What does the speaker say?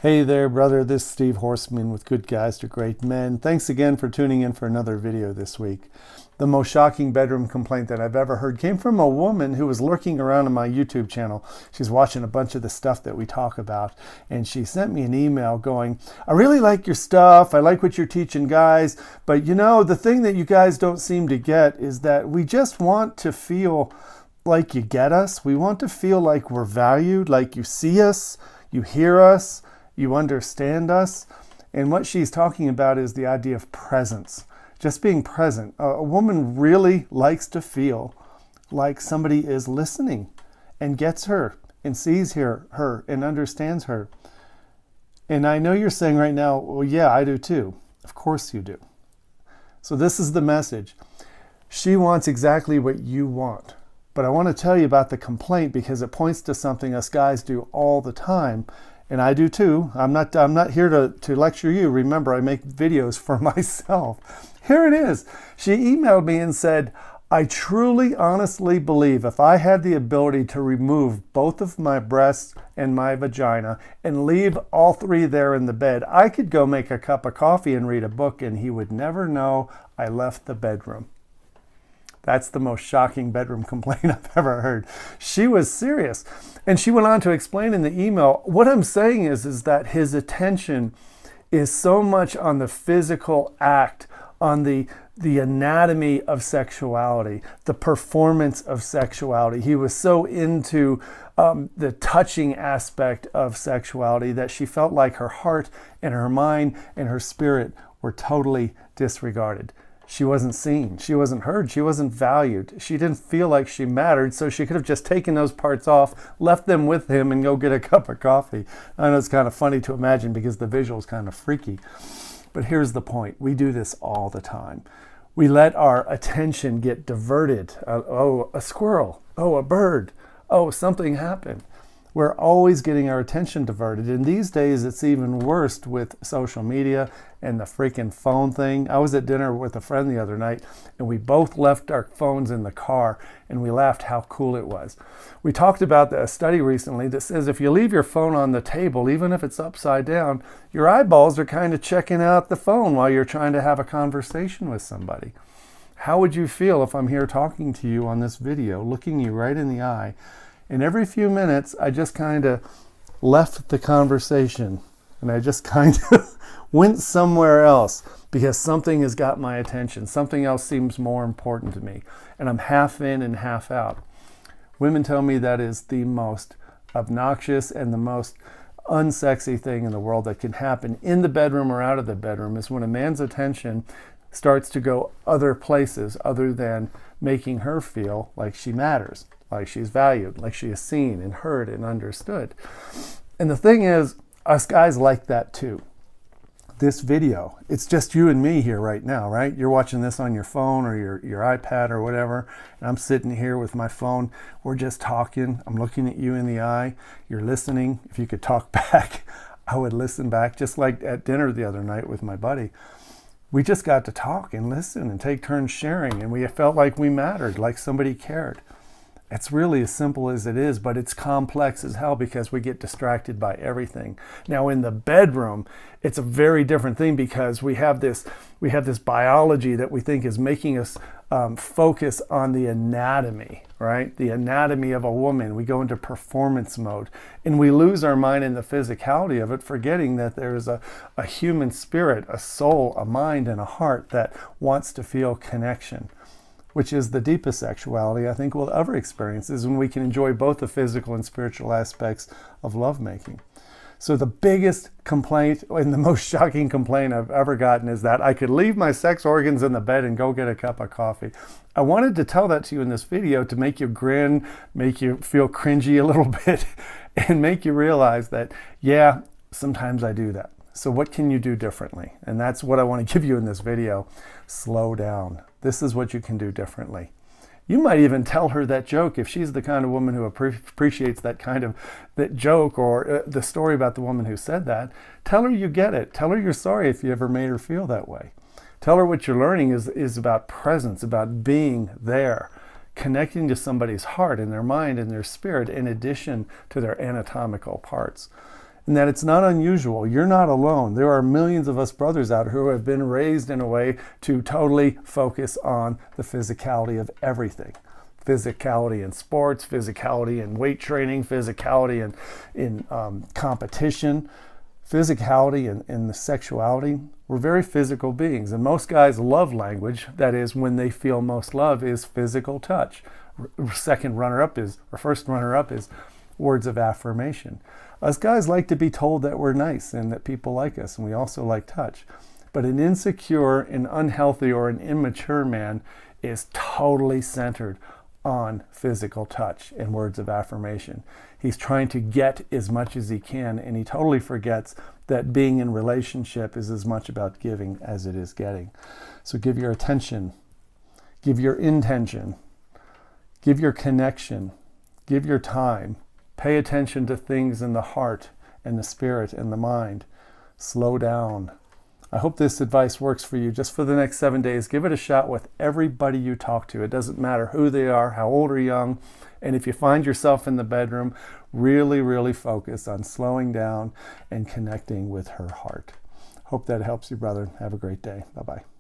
Hey there, brother. This is Steve Horseman with Good Guys to Great Men. Thanks again for tuning in for another video this week. The most shocking bedroom complaint that I've ever heard came from a woman who was lurking around on my YouTube channel. She's watching a bunch of the stuff that we talk about, and she sent me an email going, I really like your stuff. I like what you're teaching guys, but you know, the thing that you guys don't seem to get is that we just want to feel like you get us. We want to feel like we're valued, like you see us, you hear us, you understand us. And what she's talking about is the idea of presence, just being present. A woman really likes to feel like somebody is listening and gets her and sees her and understands her. And I know you're saying right now, well, yeah, I do too. Of course you do. So this is the message. She wants exactly what you want. But I want to tell you about the complaint because it points to something us guys do all the time. And I do too. I'm not here to lecture you. Remember, I make videos for myself. Here it is. She emailed me and said, I truly, honestly believe if I had the ability to remove both of my breasts and my vagina and leave all three there in the bed, I could go make a cup of coffee and read a book and he would never know I left the bedroom. That's the most shocking bedroom complaint I've ever heard. She was serious. And she went on to explain in the email, what I'm saying is that his attention is so much on the physical act, on the anatomy of sexuality, the performance of sexuality. He was so into the touching aspect of sexuality that she felt like her heart and her mind and her spirit were totally disregarded. She wasn't seen, she wasn't heard, she wasn't valued. She didn't feel like she mattered, so she could have just taken those parts off, left them with him, and go get a cup of coffee. I know it's kind of funny to imagine because the visual is kind of freaky. But here's the point. We do this all the time. We let our attention get diverted. Oh, a squirrel. Oh, a bird. Oh, something happened. We're always getting our attention diverted. And these days, it's even worse with social media and the freaking phone thing. I was at dinner with a friend the other night, and we both left our phones in the car, and we laughed how cool it was. We talked about a study recently that says if you leave your phone on the table, even if it's upside down, your eyeballs are kind of checking out the phone while you're trying to have a conversation with somebody. How would you feel if I'm here talking to you on this video, looking you right in the eye, and every few minutes, I just kind of left the conversation and I just kind of went somewhere else because something has got my attention. Something else seems more important to me. And I'm half in and half out. Women tell me that is the most obnoxious and the most unsexy thing in the world that can happen in the bedroom or out of the bedroom is when a man's attention starts to go other places other than making her feel like she matters, like she's valued, like she is seen and heard and understood. And the thing is, us guys like that too. This video, it's just you and me here right now, right? You're watching this on your phone or your iPad or whatever, and I'm sitting here with my phone. We're just talking. I'm looking at you in the eye. You're listening. If you could talk back, I would listen back, just like at dinner the other night with my buddy. We just got to talk and listen and take turns sharing, and we felt like we mattered, like somebody cared. It's really as simple as it is, but it's complex as hell because we get distracted by everything. Now in the bedroom, it's a very different thing because we have this biology that we think is making us focus on the anatomy, right? The anatomy of a woman. We go into performance mode and we lose our mind in the physicality of it, forgetting that there's a human spirit, a soul, a mind, and a heart that wants to feel connection, which is the deepest sexuality I think we'll ever experience, is when we can enjoy both the physical and spiritual aspects of lovemaking. So the biggest complaint and the most shocking complaint I've ever gotten is that I could leave my sex organs in the bed and go get a cup of coffee. I wanted to tell that to you in this video to make you grin, make you feel cringy a little bit, and make you realize that, yeah, sometimes I do that. So what can you do differently? And that's what I want to give you in this video. Slow down. This is what you can do differently. You might even tell her that joke if she's the kind of woman who appreciates that joke or the story about the woman who said that. Tell her you get it. Tell her you're sorry if you ever made her feel that way. Tell her what you're learning is about presence, about being there, connecting to somebody's heart and their mind and their spirit in addition to their anatomical parts. and that it's not unusual. You're not alone. There are millions of us brothers out who have been raised in a way to totally focus on the physicality of everything. Physicality in sports, physicality in weight training, physicality in competition, physicality in the sexuality. We're very physical beings, and most guys' love language, that is when they feel most love, is physical touch. First runner-up is words of affirmation. Us guys like to be told that we're nice and that people like us, and we also like touch. But an insecure, an unhealthy, or an immature man is totally centered on physical touch and words of affirmation. He's trying to get as much as he can, and he totally forgets that being in relationship is as much about giving as it is getting. So give your attention, give your intention, give your connection, give your time. Pay attention to things in the heart and the spirit and the mind. Slow down. I hope this advice works for you just for the next 7 days. Give it a shot with everybody you talk to. It doesn't matter who they are, how old or young. And if you find yourself in the bedroom, really, really focus on slowing down and connecting with her heart. Hope that helps you, brother. Have a great day. Bye-bye.